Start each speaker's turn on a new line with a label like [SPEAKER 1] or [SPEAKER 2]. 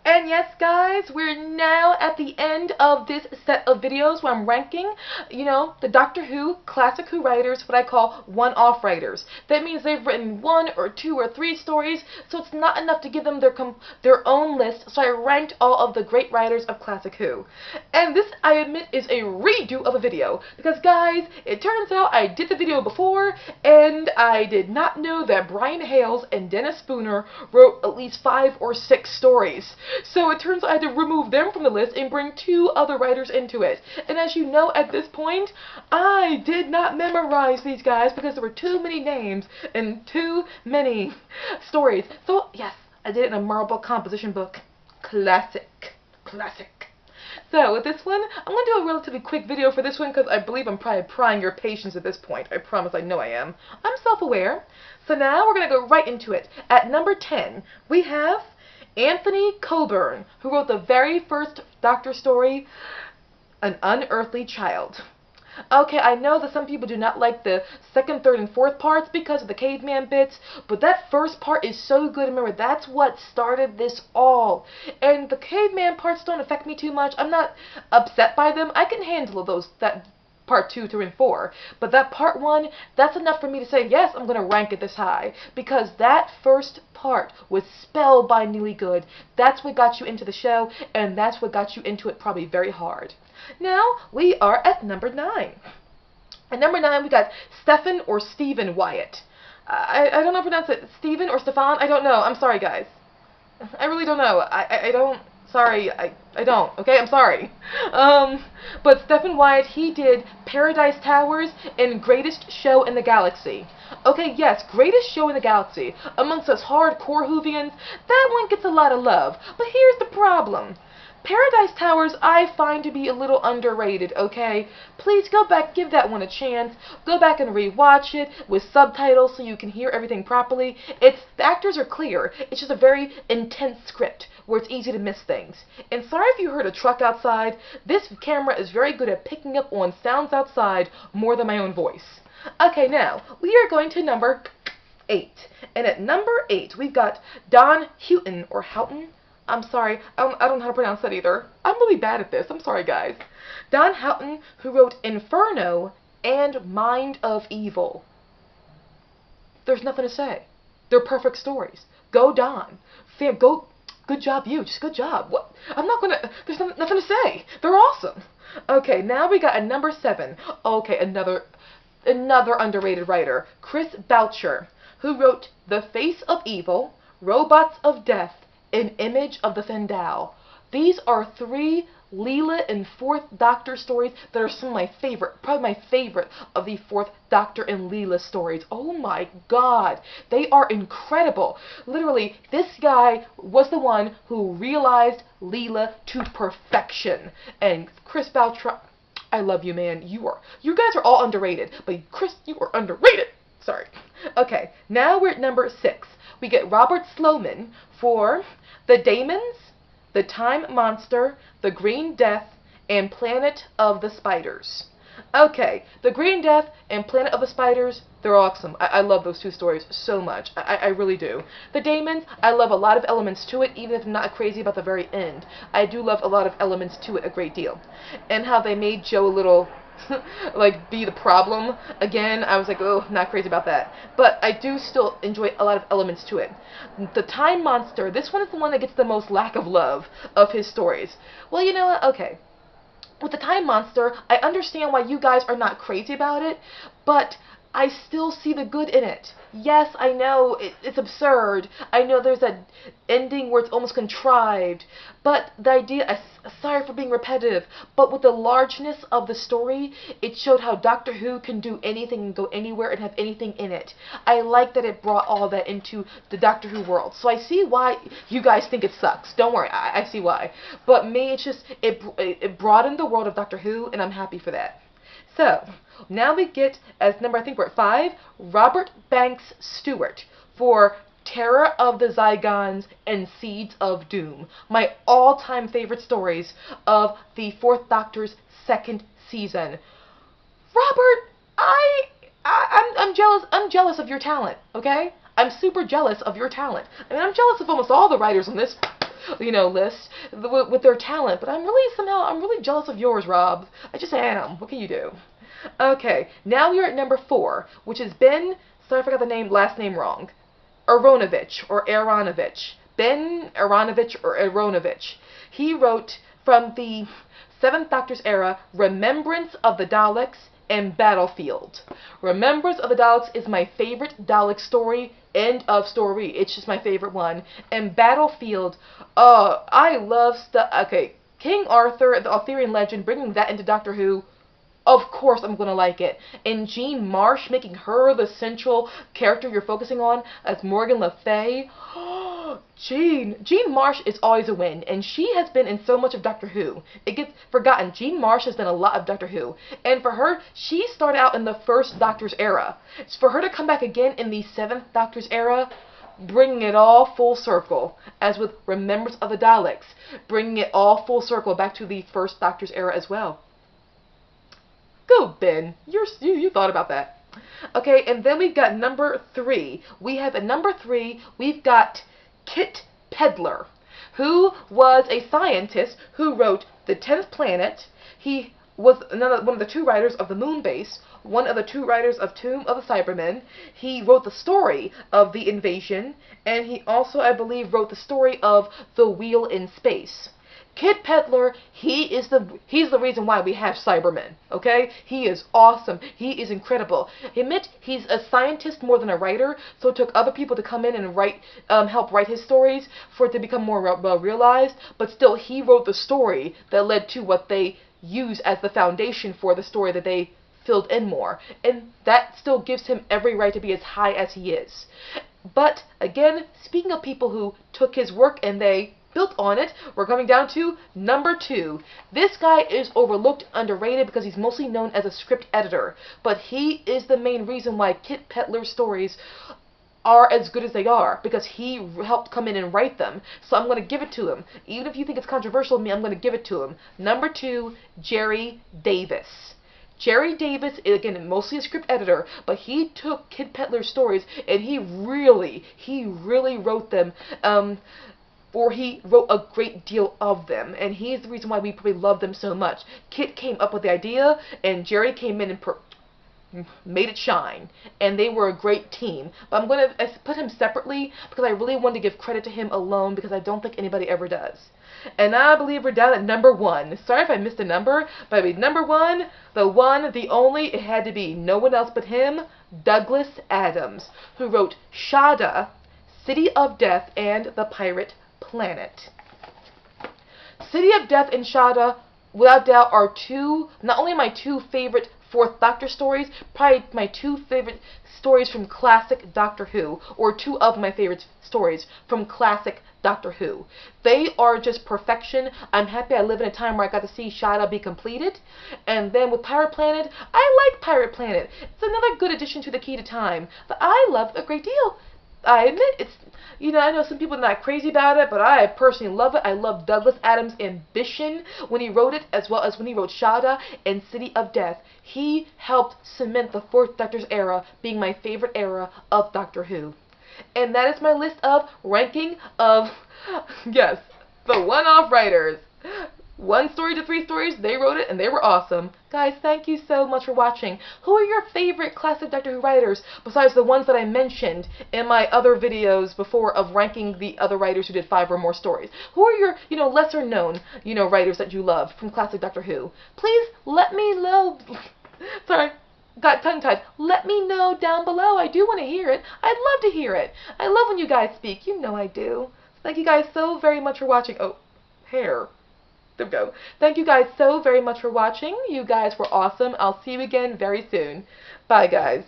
[SPEAKER 1] And yes, guys, we're now at the end of this set of videos where I'm ranking, the Doctor Who, Classic Who writers, what I call one-off writers. That means they've written 1 or 2 or 3 stories, so it's not enough to give them their own list, so I ranked all of the great writers of Classic Who. And this, I admit, is a redo of a video, because guys, it turns out I did the video before, and I did not know that Brian Hales and Dennis Spooner wrote at least 5 or 6 stories. So it turns out I had to remove them from the list and bring 2 other writers into it. And as you know, at this point, I did not memorize these guys because there were too many names and too many stories. So yes, I did it in a marble composition book. Classic. Classic. So with this one, I'm going to do a relatively quick video for this one because I believe I'm probably prying your patience at this point. I promise, I know I am. I'm self-aware. So now we're going to go right into it. At number 10, we have Anthony Coburn, who wrote the very first Doctor story, An Unearthly Child. Okay, I know that some people do not like the 2nd, 3rd, and 4th parts because of the caveman bits, but that first part is so good. Remember, that's what started this all. And the caveman parts don't affect me too much. I'm not upset by them. I can handle that part 2, 3, and 4. But that part 1, that's enough for me to say, yes, I'm going to rank it this high. Because that first part was spellbindingly good. That's what got you into the show, and that's what got you into it probably very hard. Now, we are at number 9. At number 9, we got Stephen or Stephen Wyatt. I don't know how to pronounce it. Stephen or Stefan? I don't know. I'm sorry, guys. I really don't know. I don't... Sorry, I don't, okay? I'm sorry. But Stephen Wyatt, he did Paradise Towers and Greatest Show in the Galaxy. Okay, yes, Greatest Show in the Galaxy. Amongst us hardcore Whovians, that one gets a lot of love. But here's the problem. Paradise Towers I find to be a little underrated, okay? Please go back, give that one a chance. Go back and rewatch it with subtitles so you can hear everything properly. The actors are clear. It's just a very intense script where it's easy to miss things. And sorry if you heard a truck outside. This camera is very good at picking up on sounds outside more than my own voice. Okay, now, we are going to number 8. And at number 8, we've got Don Houghton, or Houghton. I'm sorry, I don't know how to pronounce that either. I'm really bad at this. I'm sorry, guys. Don Houghton, who wrote Inferno and Mind of Evil. There's nothing to say. They're perfect stories. Go Don. Good job, you. Just good job. What? There's nothing to say. They're awesome. Okay, now we got a number 7. Okay, another underrated writer. Chris Boucher, who wrote The Face of Evil, Robots of Death, An Image of the Fendal. These are 3 Leela and 4th Doctor stories that are some of my favorite, probably my favorite of the 4th Doctor and Leela stories. Oh my god, they are incredible. Literally, this guy was the one who realized Leela to perfection. And Chris Boucher, I love you, man. You guys are all underrated, but Chris, you are underrated. Sorry. Okay, now we're at number 6. We get Robert Sloman for The Daemons, The Time Monster, The Green Death, and Planet of the Spiders. Okay, The Green Death and Planet of the Spiders, they're awesome. I love those 2 stories so much. I really do. The Daemons, I love a lot of elements to it, even if I'm not crazy about the very end. I do love a lot of elements to it a great deal. And how they made Joe a little... like, be the problem again. I was like, oh, not crazy about that. But I do still enjoy a lot of elements to it. The Time Monster, this one is the one that gets the most lack of love of his stories. Well, you know what? Okay. With the Time Monster, I understand why you guys are not crazy about it, but I still see the good in it. Yes, I know it's absurd. I know there's that ending where it's almost contrived. But the idea, sorry for being repetitive, but with the largeness of the story, it showed how Doctor Who can do anything and go anywhere and have anything in it. I like that it brought all that into the Doctor Who world. So I see why you guys think it sucks. Don't worry, I see why. But me, it's just, it broadened the world of Doctor Who, and I'm happy for that. So, now we get, as number, I think we're at 5, Robert Banks Stewart for Terror of the Zygons and Seeds of Doom. My all-time favorite stories of the 4th Doctor's 2nd season. Robert, I'm jealous of your talent, okay? I'm super jealous of your talent. I mean, I'm jealous of almost all the writers on this list with their talent. But I'm really jealous of yours, Rob. I just am. What can you do? Okay, now we are at number 4, which is Ben. Sorry, I forgot the last name wrong. Aronovich or Aronovich. Ben Aronovich or Aronovich. He wrote from the Seventh Doctor's era, Remembrance of the Daleks and Battlefield. Remembrance of the Daleks is my favorite Dalek story. End of story. It's just my favorite one. And Battlefield, I love stuff. Okay, King Arthur, the Arthurian legend, bringing that into Doctor Who. Of course I'm going to like it. And Jean Marsh, making her the central character you're focusing on as Morgan Le Fay. Jean Marsh is always a win. And she has been in so much of Doctor Who. It gets forgotten. Jean Marsh has done a lot of Doctor Who. And for her, she started out in the first Doctor's era. It's for her to come back again in the 7th Doctor's era, bringing it all full circle, as with Remembrance of the Daleks, bringing it all full circle back to the first Doctor's era as well. Go, Ben. You thought about that. Okay, and then we've got number 3. We have at number 3, we've got Kit Pedler, who was a scientist who wrote The 10th Planet. He was one of the 2 writers of the Moon Base, one of the 2 writers of Tomb of the Cybermen. He wrote the story of the invasion, and he also, I believe, wrote the story of The Wheel in Space. Kit Pedler, he's the reason why we have Cybermen, okay? He is awesome. He is incredible. Admit he's a scientist more than a writer, so it took other people to come in and help write his stories for it to become more well realized, but still he wrote the story that led to what they use as the foundation for the story that they filled in more. And that still gives him every right to be as high as he is. But again, speaking of people who took his work and they built on it, we're coming down to number 2. This guy is overlooked, underrated, because he's mostly known as a script editor. But he is the main reason why Kit Pedler's stories are as good as they are, because he helped come in and write them. So I'm going to give it to him. Even if you think it's controversial to me, I'm going to give it to him. Number 2, Jerry Davis. Jerry Davis is, again, mostly a script editor, but he took Kit Pedler's stories and he really wrote them, or he wrote a great deal of them, and he's the reason why we probably love them so much. Kit came up with the idea, and Jerry came in and made it shine, and they were a great team. But I'm going to put him separately because I really want to give credit to him alone, because I don't think anybody ever does. And I believe we're down at number 1. Sorry if I missed a number, but I mean, number 1, the only, it had to be no one else but him, Douglas Adams, who wrote Shada, City of Death, and The Pirate Planet. City of Death and Shada, without doubt, are not only my 2 favorite 4th Doctor stories, probably my 2 favorite stories from classic Doctor Who, or 2 of my favorite stories from classic Doctor Who. They are just perfection. I'm happy I live in a time where I got to see Shada be completed. And then with Pirate Planet, I like Pirate Planet. It's another good addition to the Key to Time that I love a great deal. I admit, it's, I know some people are not crazy about it, but I personally love it. I love Douglas Adams' ambition when he wrote it, as well as when he wrote Shada and City of Death. He helped cement the 4th Doctor's era being my favorite era of Doctor Who. And that is my list of ranking of, yes, the one-off writers. 1 story to 3 stories, they wrote it and they were awesome. Guys, thank you so much for watching. Who are your favorite classic Doctor Who writers besides the ones that I mentioned in my other videos before of ranking the other writers who did 5 or more stories? Who are your, lesser known, writers that you love from classic Doctor Who? Please let me know. Sorry, got tongue-tied. Let me know down below. I do want to hear it. I'd love to hear it. I love when you guys speak. You know I do. Thank you guys so very much for watching. Oh, hair. There we go. Thank you guys so very much for watching. You guys were awesome. I'll see you again very soon. Bye, guys.